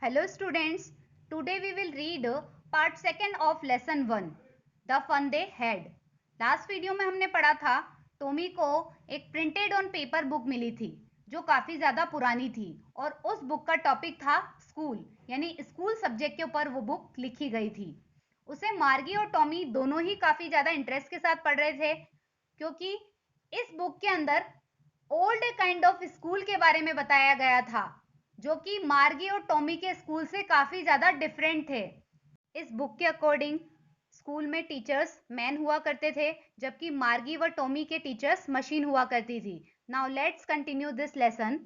Hello students, today we will read part second of lesson 1, The Fun They Had. Last video में हमने पढ़ा था Tommy को एक प्रिंटेड ऑन पेपर बुक मिली थी जो काफ़ी ज़्यादा पुरानी थी और उस बुक का टॉपिक था स्कूल, यानी स्कूल सब्जेक्ट के ऊपर वो बुक लिखी गई थी। उसे मार्गी और टॉमी दोनों ही काफ़ी ज़्यादा इंटरेस्ट के साथ पढ़ रहे थे क्योंकि इस बुक के अंदर ओल्ड काइंड ऑफ स्कूल के बारे में बताया गया था जो कि मार्गी और टॉमी के स्कूल से काफी ज्यादा डिफरेंट थे। इस बुक के अकॉर्डिंग स्कूल में टीचर्स मैन हुआ करते थे जबकि मार्गी व टॉमी के टीचर्स मशीन हुआ करती थी। Now let's continue this lesson.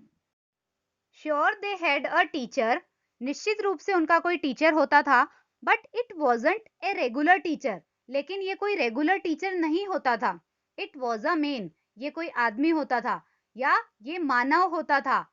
Sure they had a teacher, निश्चित रूप से उनका कोई टीचर होता था, but it wasn't a regular teacher, लेकिन ये कोई रेगुलर टीचर नहीं होता था। इट वॉज अ मैन, ये कोई आदमी होता था या ये मानव होता था।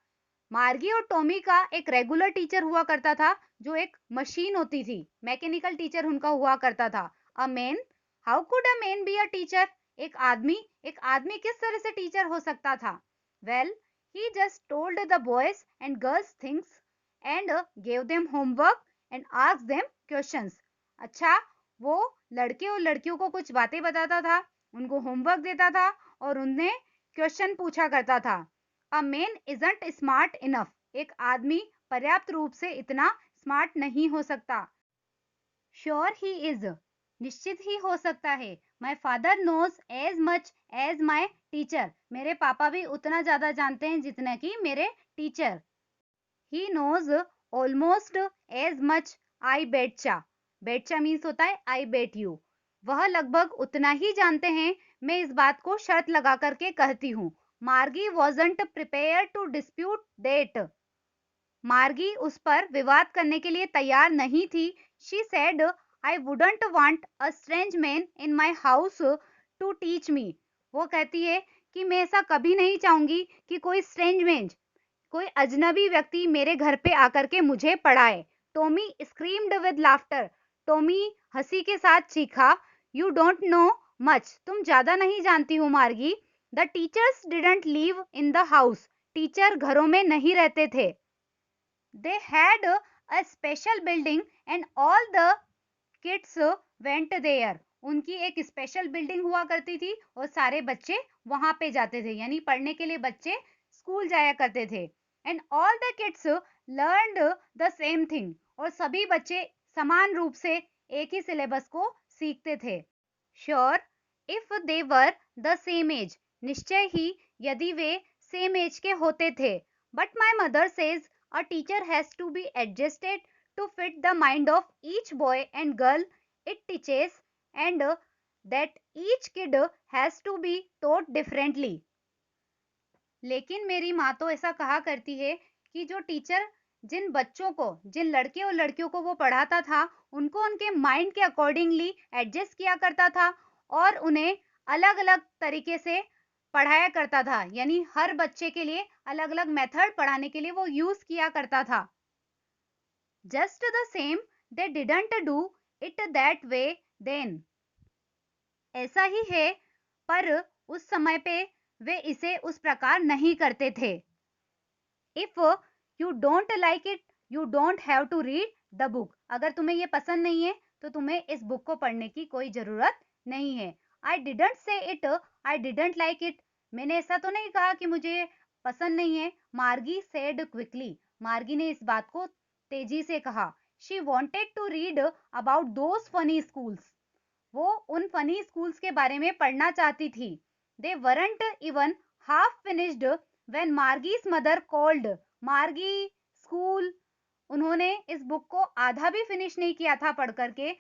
मार्गी और टॉमी का एक रेगुलर टीचर हुआ करता था जो एक मशीन होती थी, मैकेनिकल टीचर उनका हुआ करता था। A man, how could a man be a teacher, एक आदमी किस तरह से टीचर हो सकता था? Well, he just told the boys and girls things and gave them homework and asked them questions. अच्छा, वो लड़के और लड़कियों को कुछ बातें बताता था, उनको होमवर्क देता था और उन्हें क्वेश्चन पूछा करता था। A man isn't smart enough. एक आदमी पर्याप्त रूप से इतना स्मार्ट नहीं हो सकता। Sure he is. निश्चित ही हो सकता है। My father knows as much as my teacher. मेरे पापा भी उतना ज्यादा जानते हैं जितना कि मेरे teacher. He knows almost as much I betcha. Betcha means होता है I bet you. वह लगभग उतना ही जानते हैं, मैं इस बात को शर्त लगा करके कहती हूँ। मार्गी wasn't prepared to dispute that. मार्गी उस पर विवाद करने के लिए तैयार नहीं थी। She said, I wouldn't want a strange man in my house to teach me. वो कहती है कि मैं ऐसा कभी नहीं चाहूंगी कि कोई स्ट्रेंज मैन, कोई अजनबी व्यक्ति मेरे घर पे आकर के मुझे पढ़ाए। Tommy screamed with laughter. Tommy हंसी के साथ चीखा, यू डोंट नो मच, तुम ज्यादा नहीं जानती हो मार्गी। The teachers didn't live in the house, teacher घरों में नहीं रहते थे। They had a special building and all the kids went there. उनकी एक स्पेशल बिल्डिंग हुआ करती थी और सारे बच्चे वहां पे जाते थे, यानी पढ़ने के लिए बच्चे स्कूल जाया करते थे। And all the kids learned the same thing, और सभी बच्चे समान रूप से एक ही सिलेबस को सीखते थे। Sure, if they were the same age, निश्चय ही यदि वे सेम एज के होते थे। But my mother says a teacher has to be adjusted to fit the mind of each boy and girl it teaches, and that each kid has to be taught differently. लेकिन मेरी माँ तो ऐसा कहा करती है कि जो टीचर जिन बच्चों को, जिन लड़के और लड़कियों को वो पढ़ाता था, उनको उनके माइंड के अकॉर्डिंगली एडजस्ट किया करता था और उन्हें अलग अलग तरीके से पढ़ाया करता था, यानी हर बच्चे के लिए अलग अलग मेथड पढ़ाने के लिए वो यूज किया करता था। Just the same they didn't do it that way then, ऐसा ही है पर उस समय पे वे इसे उस प्रकार नहीं करते थे। If you don't like it you don't have to read the book, अगर तुम्हें ये पसंद नहीं है तो तुम्हें इस बुक को पढ़ने की कोई जरूरत नहीं है। I didn't say it, I didn't like it, मैंने ऐसा तो नहीं कहा कि मुझे पसंद नहीं है। मार्गी सेड क्विकली, मार्गी ने इस बात को तेजी से कहा। She wanted to read about those funny schools, वो उन फनी स्कूल्स के बारे में पढ़ना चाहती थी। They weren't even half finished when Margie's mother called. Margie school, उन्होंने इस बुक को आधा भी फिनिश नहीं किया था पढ़ करके,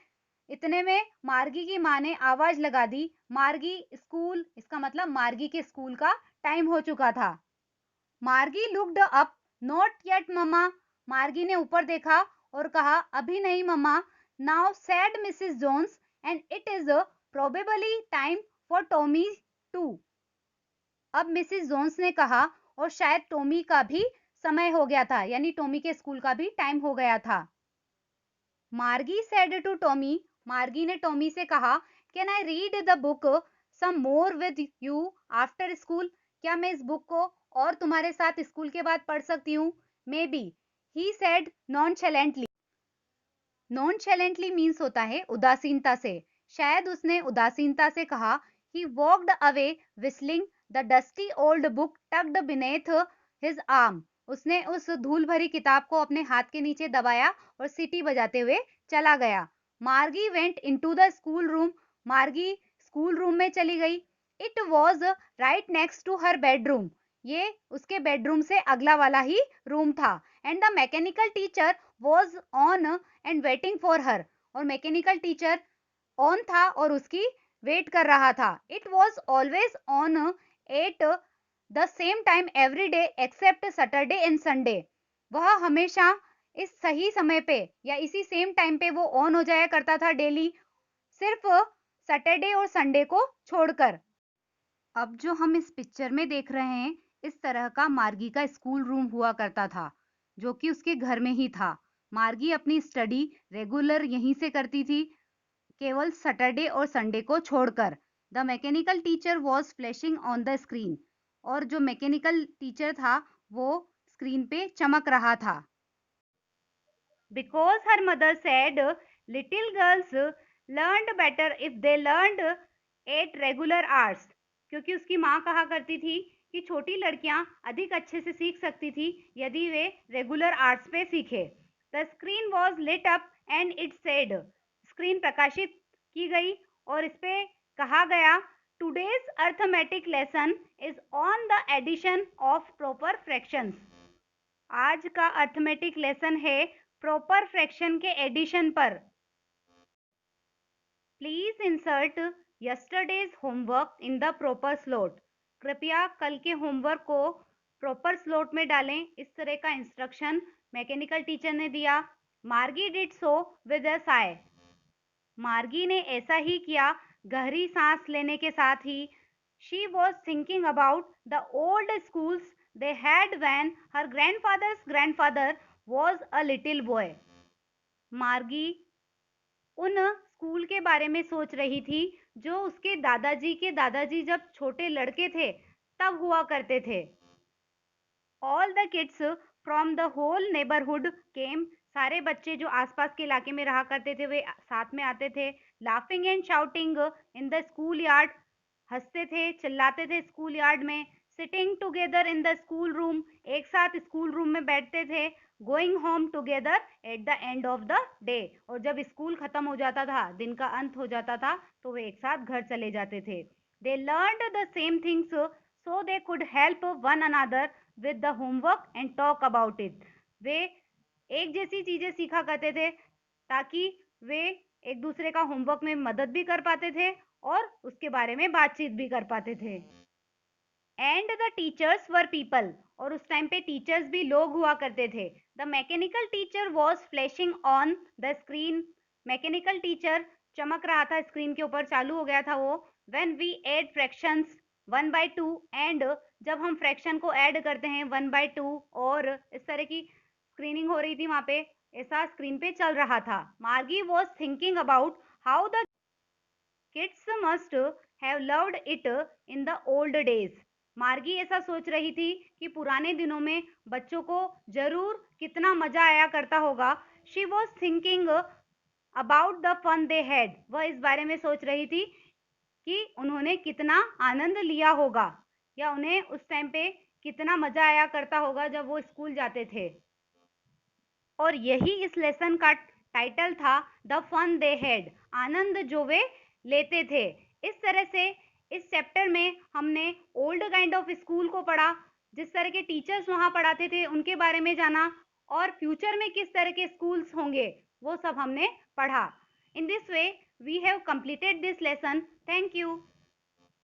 इतने में मार्गी की माँ ने आवाज लगा दी, मार्गी स्कूल, इसका मतलब मार्गी के स्कूल का टाइम हो चुका था। Margie looked up, not yet mamma, Margie ने ऊपर देखा और कहा, अभी नहीं mamma. Now said Mrs Jones and it is probably time for Tommy too. अब मिसेस जोन्स ने कहा और शायद टॉमी का भी समय हो गया था, यानी टॉमी के स्कूल का भी टाइम हो गया था। मार्गी सेड टू टॉमी, मार्गी ने टॉमी से कहा, can I read the book some more with you after school, क्या मैं इस बुक को और तुम्हारे साथ स्कूल के बाद पढ़ सकती हूँ? Maybe he said nonchalantly. Nonchalantly means होता है उदासीनता से। शायद उसने उदासीनता से कहा। He walked away whistling the dusty old book tucked beneath his arm. उसने उस धूल भरी किताब को अपने हाथ के नीचे दबाया और सीटी बजाते हुए चला गया। Margie went into the school room. Margie school room में चली गई। It was right next to her bedroom. ये उसके बेडरूम से अगला वाला ही रूम था। And the mechanical teacher was on and waiting for her. और मैकेनिकल टीचर ऑन था और उसकी वेट कर रहा था। It was always on at the same time every day except Saturday and Sunday. वह हमेशा इस सही समय पे या इसी सेम टाइम पे वो ऑन हो जाया करता था डेली, सिर्फ सैटरडे और संडे को छोड़कर। अब जो हम इस पिक्चर में देख रहे हैं, इस तरह का मार्गी का स्कूल रूम हुआ करता था, जो कि उसके घर में ही था। मार्गी अपनी स्टडी रेगुलर यहीं से करती थी, केवल सैटरडे और संडे को छोड़कर। The mechanical teacher was flashing on the screen. और जो मैकेनिकल टीचर था वो स्क्रीन पे चमक रहा था। Because her mother said little girls learned better if they learned at regular hours. क्योंकि उसकी माँ कहा करती थी कि छोटी लड़कियां अधिक अच्छे से सीख सकती थी यदि वे रेगुलर आवर्स पे सीखे। The screen was lit up and it said. Screen प्रकाशित की गई और इस पे कहा गया, today's arithmetic lesson is on the addition of proper fractions. आज का अर्थमेटिक लेसन है प्रॉपर फ्रैक्शन के एडिशन पर। Please insert yesterday's homework in the proper slot. कृपया कल के होमवर्क को प्रॉपर स्लॉट में डालें। इस तरह का इंस्ट्रक्शन मैकेनिकल टीचर ने दिया। मार्गी did so with a Sai. मार्गी ने ऐसा ही किया गहरी सांस लेने के साथ ही। She was thinking about the old schools they had when her grandfather's grandfather was a little boy. मार्गी उन स्कूल के बारे में सोच रही थी जो उसके दादाजी के दादाजी जब छोटे लड़के थे तब हुआ करते थे। All the kids from the whole neighborhood came. सारे बच्चे जो आसपास के इलाके में रहा करते थे वे साथ में आते थे। Laughing and shouting in the school yard. हंसते थे, चिल्लाते थे स्कूल यार्ड में। Sitting together in the school room. एक साथ स्कूल रूम में बैठते थे। Going home together at the end of the day. और जब स्कूल खत्म हो जाता था, दिन का अंत हो जाता था, तो वे एक साथ घर चले जाते थे। They learned the same things so they could help one another with the homework and talk about it. वे एक जैसी चीजें सीखा करते थे ताकि वे एक दूसरे का होमवर्क में मदद भी कर पाते थे और उसके बारे में बातचीत भी कर पाते थे। And the teachers were people. और उस टाइम पे टीचर्स भी लोग हुआ करते थे। The mechanical teacher was flashing on the screen. Mechanical teacher चमक रहा था स्क्रीन के ऊपर, चालू हो गया था वो। When we add fractions 1/2 and जब हम फ्रैक्शन को ऐड करते हैं 1/2 और इस तरह की स्क्रीनिंग हो रही थी वहां पे, ऐसा स्क्रीन पे चल रहा था। मार्गी was thinking about how the kids must have loved it in the old days. मार्गी ऐसा सोच रही थी कि पुराने दिनों में बच्चों को जरूर कितना मजा आया करता होगा। She was thinking about the fun they had. वह इस बारे में सोच रही थी कि उन्होंने कितना आनंद लिया होगा या उन्हें उस टाइम पे कितना मजा आया करता होगा जब वो स्कूल जाते थे। और यही इस लेसन का टाइटल था, द फन दे हैड। आनंद जो वे लेते थे। इस तरह से इस चैप्टर में हमने ओल्ड काइंड ऑफ स्कूल को पढ़ा, जिस तरह के टीचर्स वहां पढ़ाते थे उनके बारे में जाना, और फ्यूचर में किस तरह के स्कूल्स होंगे वो सब हमने पढ़ा। In this way we have completed this lesson. Thank you.